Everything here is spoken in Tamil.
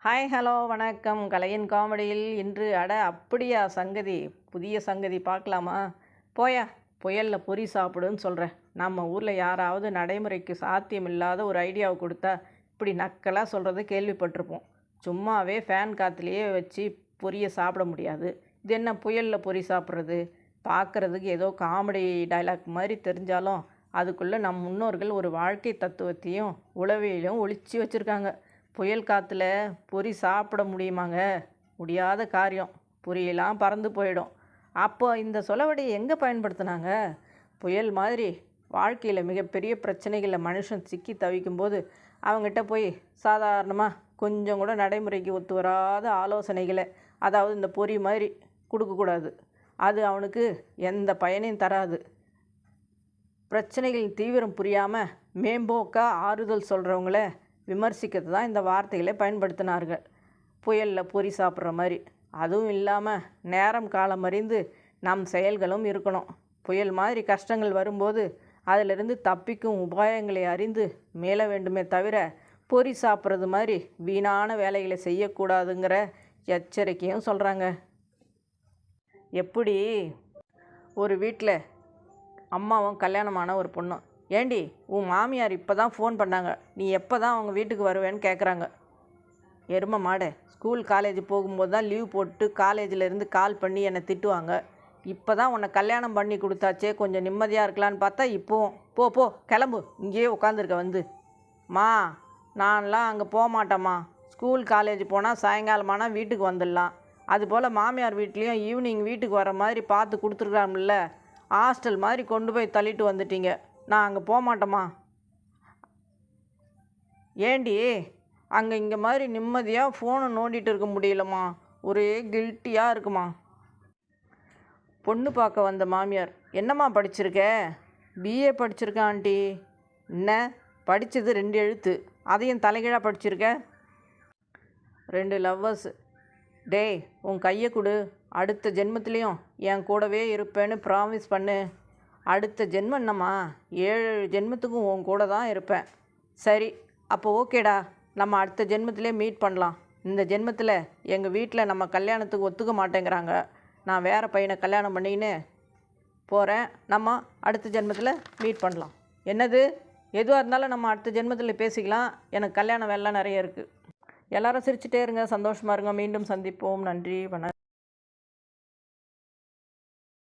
ஹாய் ஹலோ வணக்கம். கலையின் காமெடியில் இன்று அப்படியா சங்கதி, புதிய சங்கதி பார்க்கலாமா? போயா, புயலில் பொரி சாப்பிடுன்னு சொல்கிறேன். நம்ம ஊரில் யாராவது நடைமுறைக்கு சாத்தியமில்லாத ஒரு ஐடியாவை கொடுத்தா இப்படி நக்கலாக சொல்கிறத கேள்விப்பட்டிருப்போம். சும்மாவே ஃபேன் காற்றுலையே வச்சு பொரியை சாப்பிட முடியாது. இது என்ன புயலில் பொரி சாப்பிட்றது? பார்க்குறதுக்கு ஏதோ காமெடி டைலாக் மாதிரி தெரிஞ்சாலும் அதுக்குள்ளே நம் முன்னோர்கள் ஒரு வாழ்க்கை தத்துவத்தையும் உளவியலையும் ஒளிச்சு வச்சுருக்காங்க. புயல் காற்றுல பொரி சாப்பிட முடியுமாங்க? முடியாத காரியம். பொரியெல்லாம் பறந்து போயிடும். அப்போ இந்த சொலவடையை எங்கே பயன்படுத்தினாங்க? புயல் மாதிரி வாழ்க்கையில் மிகப்பெரிய பிரச்சனைகளில் மனுஷன் சிக்கி தவிக்கும்போது அவங்ககிட்ட போய் சாதாரணமாக கொஞ்சம் கூட நடைமுறைக்கு ஒத்து வராத ஆலோசனைகளை, அதாவது இந்த பொரி மாதிரி கொடுக்கக்கூடாது. அது அவனுக்கு எந்த பயனையும் தராது. பிரச்சனைகளின் தீவிரம் புரியாமல் மேம்போக்காக ஆறுதல் சொல்கிறவங்கள விமர்சிக்கிறது தான் இந்த வார்த்தைகளை பயன்படுத்தினார்கள். புயலில் பொரி சாப்பிட்ற மாதிரி. அதுவும் இல்லாமல் நேரம் காலம் அறிந்து நம் செயல்களும் இருக்கணும். புயல் மாதிரி கஷ்டங்கள் வரும்போது அதிலிருந்து தப்பிக்கும் உபாயங்களை அறிந்து மேல வேண்டுமே தவிர பொரி சாப்பிட்றது மாதிரி வீணான வேலைகளை செய்யக்கூடாதுங்கிற எச்சரிக்கையும் சொல்கிறாங்க. எப்படி ஒரு வீட்டில் அம்மாவும் கல்யாணமான ஒரு பொண்ணும், ஏண்டி உன் மாமியார் இப்போ தான் ஃபோன் பண்ணாங்க, நீ எப்போ தான் அவங்க வீட்டுக்கு வருவேன்னு கேட்குறாங்க. எருமை மாடு, ஸ்கூல் காலேஜ் போகும்போது தான் லீவ் போட்டு காலேஜிலேருந்து கால் பண்ணி என்னை திட்டுவாங்க. இப்போ தான் உன்னை கல்யாணம் பண்ணி கொடுத்தாச்சே, கொஞ்சம் நிம்மதியாக இருக்கலான்னு பார்த்தா இப்போவும் போ போ கிளம்பு, இங்கேயே உட்காந்துருக்க வந்து. மா, நான்லாம் அங்கே போக மாட்டேம்மா. ஸ்கூல் காலேஜ் போனால் சாயங்காலமானால் வீட்டுக்கு வந்துடலாம். அதுபோல் மாமியார் வீட்லேயும் ஈவினிங் வீட்டுக்கு வர மாதிரி பார்த்து கொடுத்துருக்காங்கல்ல. ஹாஸ்டல் மாதிரி கொண்டு போய் தள்ளிட்டு வந்துட்டீங்க. நான் அங்கே போக மாட்டேம்மா. ஏண்டி அங்கே இங்கே மாதிரி நிம்மதியாக ஃபோனை நோண்டிகிட்டு இருக்க முடியலம்மா, ஒரே கில்ட்டியாக இருக்குமா. பொண்ணு பார்க்க வந்த மாமியார், என்னம்மா படிச்சிருக்க? பிஏ படிச்சிருக்கேன் ஆண்டி. என்ன படித்தது 2 எழுத்து, அதையும் தலைகீழாக படிச்சிருக்க. 2 லவ்வர்ஸ். டேய், உன் கையை கொடு, அடுத்த ஜென்மத்துலேயும் என் கூடவே இருப்பேன்னு ப்ராமிஸ் பண்ணு. அடுத்த ஜென்மம் என்னம்மா, 7 ஜென்மத்துக்கும் உன் கூட தான் இருப்பேன். சரி, அப்போ ஓகேடா, நம்ம அடுத்த ஜென்மத்திலே மீட் பண்ணலாம். இந்த ஜென்மத்தில் எங்கள் வீட்டில் நம்ம கல்யாணத்துக்கு ஒத்துக்க மாட்டேங்கிறாங்க. நான் வேறு பையனை கல்யாணம் பண்ணிக்கின்னு போகிறேன். நம்ம அடுத்த ஜென்மத்தில் மீட் பண்ணலாம். என்னது, எதுவாக இருந்தாலும் நம்ம அடுத்த ஜென்மத்தில் பேசிக்கலாம். எனக்கு கல்யாண வேலைலாம் நிறைய இருக்குது. எல்லாரும் சிரிச்சுட்டே இருங்க, சந்தோஷமாக இருங்க. மீண்டும் சந்திப்போம். நன்றி, வணக்கம்.